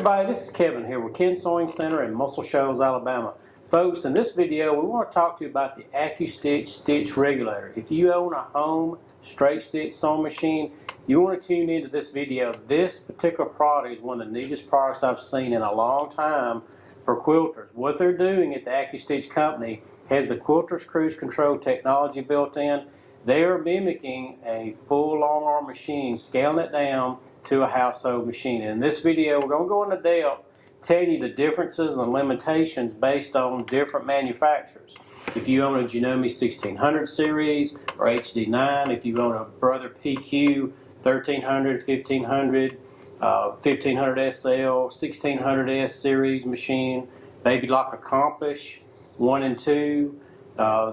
everybody, this is Kevin here with Ken Sewing Center in Muscle Shoals, Alabama. Folks, in this video we want to talk to you about the AcuStitch Stitch Regulator. If you own a home straight stitch sewing machine, you want to tune into this video. This particular product is one of the neatest products I've seen in a long time for quilters. What they're doing at the AcuStitch company has the quilter's cruise control technology built in. They are mimicking a full long arm machine, scaling it down to a household machine. And in this video, we're going to go into depth, telling you the differences and the limitations based on different manufacturers. If you own a Janome 1600 series or HD9, if you own a Brother PQ 1300, 1500, 1500 SL, 1600S series machine, Baby Lock Accomplish 1 and 2,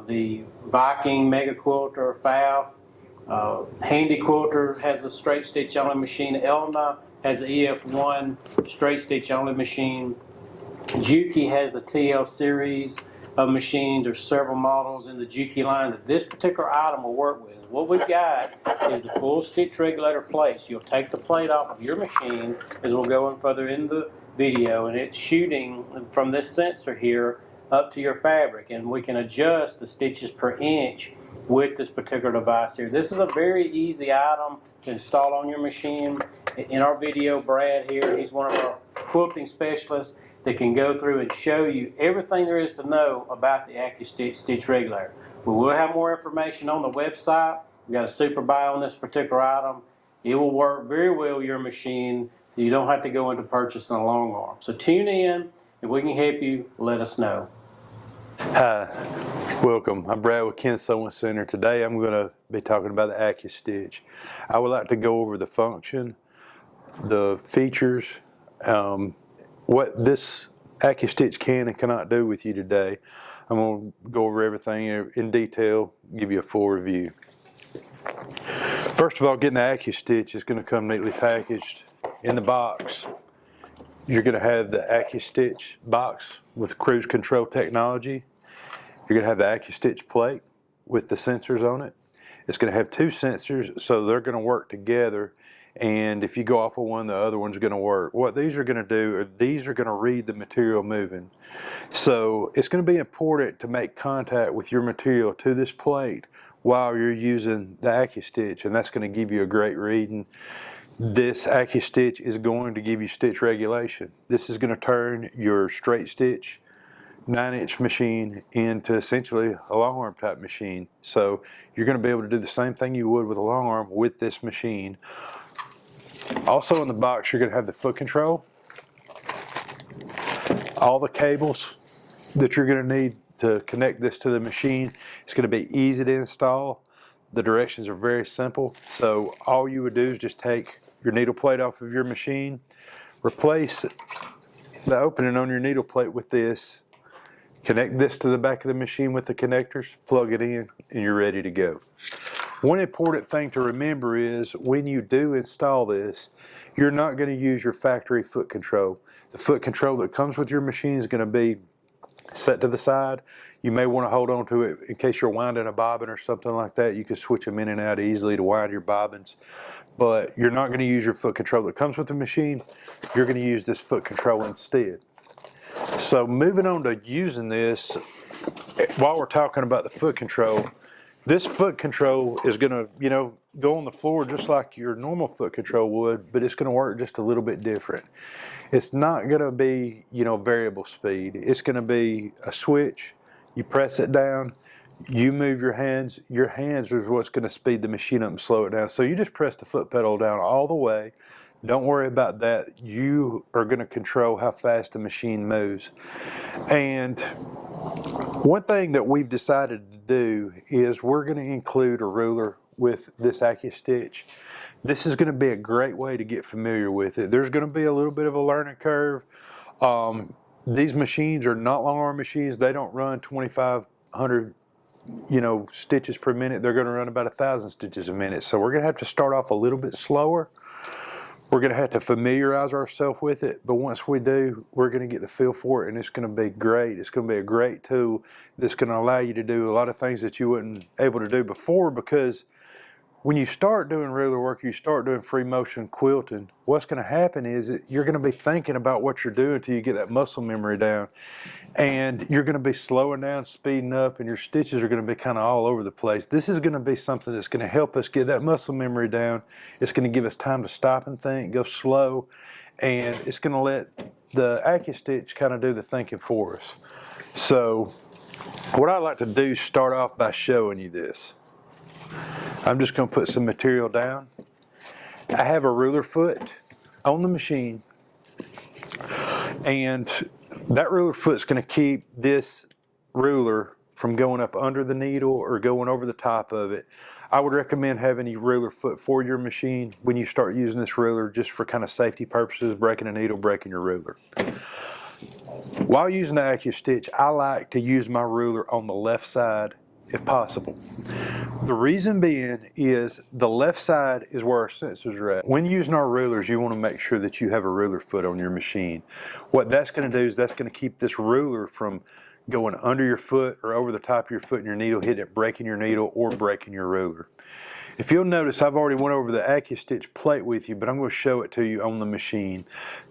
the Viking Mega Quilter, FAF, Handy Quilter has a straight stitch only machine. Elna has the EF1 straight stitch only machine. Juki has the TL series of machines. There's several models in the Juki line that this particular item will work with. What we've got is the full stitch regulator plate. You'll take the plate off of your machine as we'll go in further in the video, and it's shooting from this sensor here up to your fabric, and we can adjust the stitches per inch with this particular device here. This is a very easy item to install on your machine. In our video, Brad here, he's one of our quilting specialists that can go through and show you everything there is to know about the AcuStitch Stitch Regulator. We will have more information on the website. We've got a super buy on this particular item. It will work very well with your machine, so you don't have to go into purchasing a long arm. So tune in. If we can help you, let us know. Hi, welcome. I'm Brad with Ken Sewing Center. Today I'm going to be talking about the AcuStitch. I would like to go over the function, the features, what this AcuStitch can and cannot do with you today. I'm going to go over everything in detail, give you a full review. First of all, getting the AcuStitch is going to come neatly packaged in the box. You're going to have the AcuStitch box with cruise control technology. You're going to have the AcuStitch plate with the sensors on it. It's going to have two sensors, so they're going to work together. And if you go off of one, the other one's going to work. What these are going to do are these are going to read the material moving. So it's going to be important to make contact with your material to this plate while you're using the AcuStitch, and that's going to give you a great reading. This AcuStitch is going to give you stitch regulation. This is going to turn your straight stitch 9-inch machine into essentially a long arm type machine. So you're going to be able to do the same thing you would with a long arm with this machine. Also in the box, you're going to have the foot control, all the cables that you're going to need to connect this to the machine. It's going to be easy to install. The directions are very simple. So all you would do is just take your needle plate off of your machine, replace the opening on your needle plate with this, connect this to the back of the machine with the connectors, plug it in, and you're ready to go. One important thing to remember is when you do install this, you're not going to use your factory foot control. The foot control that comes with your machine is going to be set to the side. You may want to hold on to it in case you're winding a bobbin or something like that. You can switch them in and out easily to wind your bobbins, but you're not going to use your foot control that comes with the machine. You're going to use this foot control instead. So moving on to using this, while we're talking about the foot control, this foot control is going to, go on the floor just like your normal foot control would, but it's going to work just a little bit different. It's not going to be, variable speed. It's going to be a switch. You press it down, you move your hands. Your hands is what's going to speed the machine up and slow it down. So you just press the foot pedal down all the way. Don't worry about that. You are going to control how fast the machine moves. And one thing that we've decided to do is we're going to include a ruler with this AcuStitch. This is going to be a great way to get familiar with it. There's going to be a little bit of a learning curve. These machines are not long arm machines. They don't run 2,500 stitches per minute. They're going to run about 1,000 stitches a minute. So we're going to have to start off a little bit slower. We're going to have to familiarize ourselves with it, but once we do, we're going to get the feel for it, and it's going to be great. It's going to be a great tool that's going to allow you to do a lot of things that you weren't able to do before, because when you start doing ruler work, you start doing free motion quilting, what's going to happen is that you're going to be thinking about what you're doing until you get that muscle memory down. And you're going to be slowing down, speeding up, and your stitches are going to be kind of all over the place. This is going to be something that's going to help us get that muscle memory down. It's going to give us time to stop and think, go slow, and it's going to let the AcuStitch kind of do the thinking for us. So what I like to do is start off by showing you this. I'm just going to put some material down. I have a ruler foot on the machine, and that ruler foot's going to keep this ruler from going up under the needle or going over the top of it. I would recommend having a ruler foot for your machine when you start using this ruler, just for kind of safety purposes, breaking a needle, breaking your ruler. While using the AcuStitch, I like to use my ruler on the left side if possible. The reason being is the left side is where our sensors are at. When using our rulers, you want to make sure that you have a ruler foot on your machine. What that's going to do is that's going to keep this ruler from going under your foot or over the top of your foot and your needle, hitting it, breaking your needle or breaking your ruler. If you'll notice, I've already went over the AcuStitch plate with you, but I'm going to show it to you on the machine.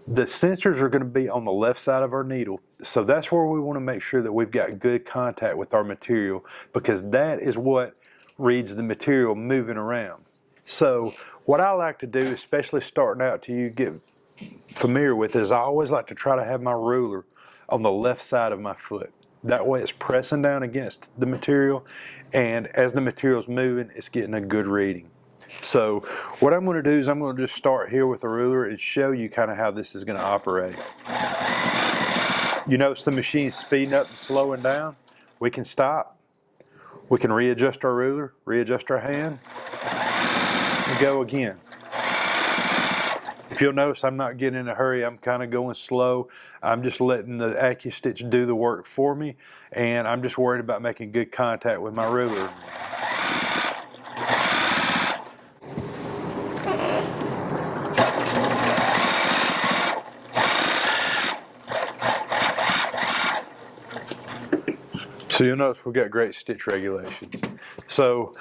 The sensors are going to be on the left side of our needle, so that's where we want to make sure that we've got good contact with our material, because that is what reads the material moving around. So what I like to do, especially starting out till you get familiar with it, is I always like to try to have my ruler on the left side of my foot. That way it's pressing down against the material, and as the material's moving, it's getting a good reading. So what I'm going to do is I'm going to just start here with a ruler and show you kind of how this is going to operate. You notice the machine's speeding up and slowing down. We can stop. We can readjust our ruler, readjust our hand, and go again. If you'll notice, I'm not getting in a hurry. I'm kind of going slow. I'm just letting the AcuStitch do the work for me, and I'm just worried about making good contact with my ruler. So you'll notice we've got great stitch regulation. So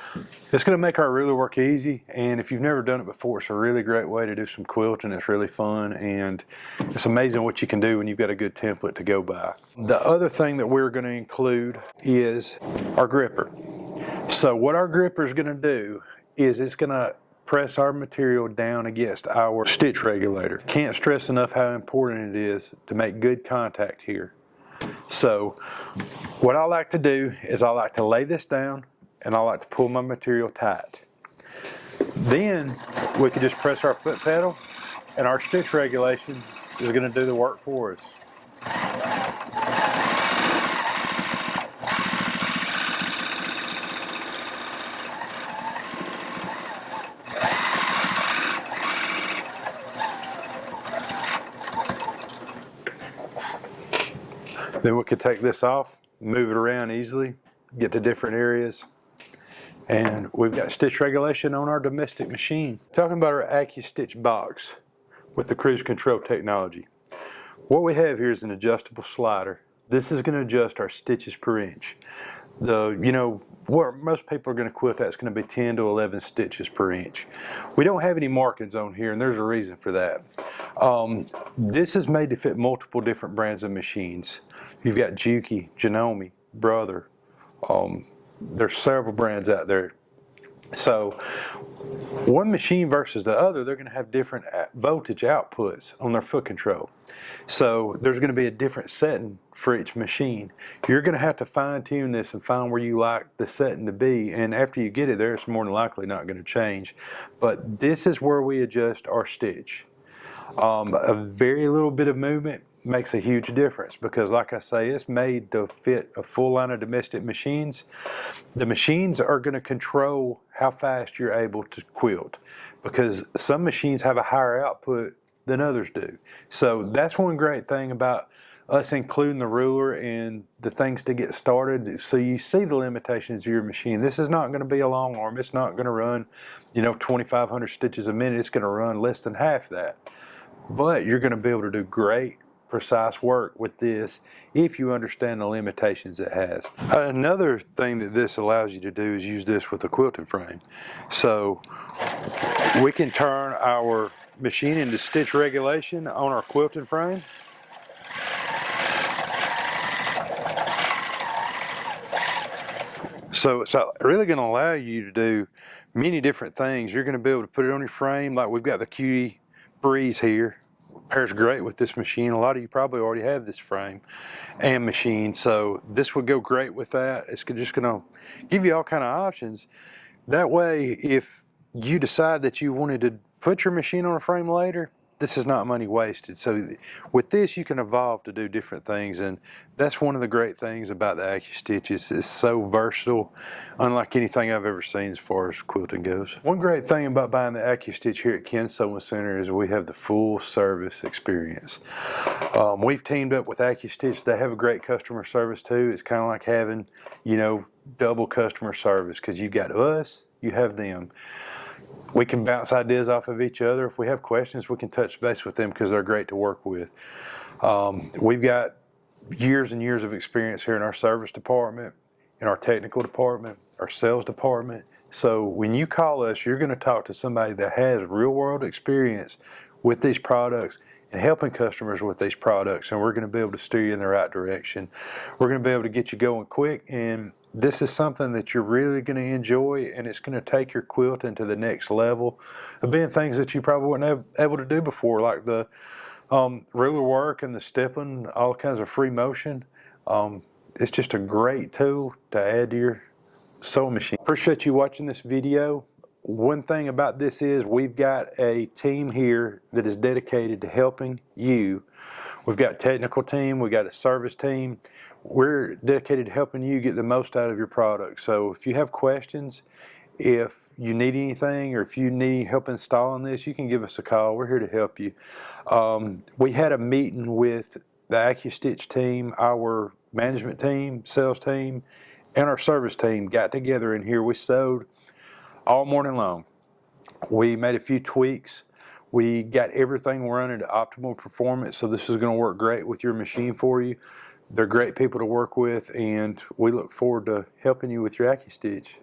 it's going to make our ruler work easy, and if you've never done it before, it's a really great way to do some quilting. It's really fun, and it's amazing what you can do when you've got a good template to go by. The other thing that we're going to include is our gripper. So what our gripper is going to do is it's going to press our material down against our stitch regulator. Can't stress enough how important it is to make good contact here. So what I like to do is I like to lay this down and I like to pull my material tight. Then we can just press our foot pedal and our stitch regulation is going to do the work for us. Then we could take this off, move it around easily, get to different areas, and we've got stitch regulation on our domestic machine. Talking about our AcuStitch box with the cruise control technology. What we have here is an adjustable slider. This is going to adjust our stitches per inch. Where most people are going to quilt at, it's going to be 10 to 11 stitches per inch. We don't have any markings on here, and there's a reason for that. This is made to fit multiple different brands of machines. You've got Juki, Janome, Brother. There's several brands out there. So one machine versus the other, they're going to have different voltage outputs on their foot control. So there's going to be a different setting for each machine. You're going to have to fine tune this and find where you like the setting to be, and after you get it there, it's more than likely not going to change. But this is where we adjust our stitch. A very little bit of movement makes a huge difference, because like I say, it's made to fit a full line of domestic machines. The machines are going to control how fast you're able to quilt, because some machines have a higher output than others do. So that's one great thing about us including the ruler and the things to get started. So you see the limitations of your machine. This is not going to be a long arm. It's not going to run 2,500 stitches a minute. It's going to run less than half that. But you're going to be able to do great precise work with this if you understand the limitations it has. Another thing that this allows you to do is use this with a quilting frame. So we can turn our machine into stitch regulation on our quilting frame. So it's really going to allow you to do many different things. You're going to be able to put it on your frame, like we've got the Cutie Breeze here. Pairs great with this machine. A lot of you probably already have this frame and machine, so this would go great with that. It's just going to give you all kind of options. That way, if you decide that you wanted to put your machine on a frame later, this is not money wasted. So with this, you can evolve to do different things, and that's one of the great things about the AcuStitch. It's so versatile, unlike anything I've ever seen as far as quilting goes. One great thing about buying the AcuStitch here at Ken's Sewing Center is we have the full service experience. We've teamed up with AcuStitch. They have a great customer service too. It's kind of like having, you know, double customer service, because you've got us, you have them. We can bounce ideas off of each other. If we have questions, we can touch base with them because they're great to work with. We've got years and years of experience here in our service department, in our technical department, our sales department. So when you call us, you're going to talk to somebody that has real world experience with these products and helping customers with these products, and we're going to be able to steer you in the right direction. We're going to be able to get you going quick, and this is something that you're really going to enjoy, and it's going to take your quilting to the next level of being things that you probably weren't able to do before, like the ruler work and the stippling, all kinds of free motion. It's just a great tool to add to your sewing machine. Appreciate you watching this video. One thing about this is we've got a team here that is dedicated to helping you. We've got a technical team, we've got a service team. We're dedicated to helping you get the most out of your product. So if you have questions, if you need anything, or if you need help installing this, you can give us a call. We're here to help you. We had a meeting with the AcuStitch team, our management team, sales team, and our service team got together in here. We sewed all morning long. We made a few tweaks. We got everything running to optimal performance, so this is going to work great with your machine for you. They're great people to work with, and we look forward to helping you with your AcuStitch.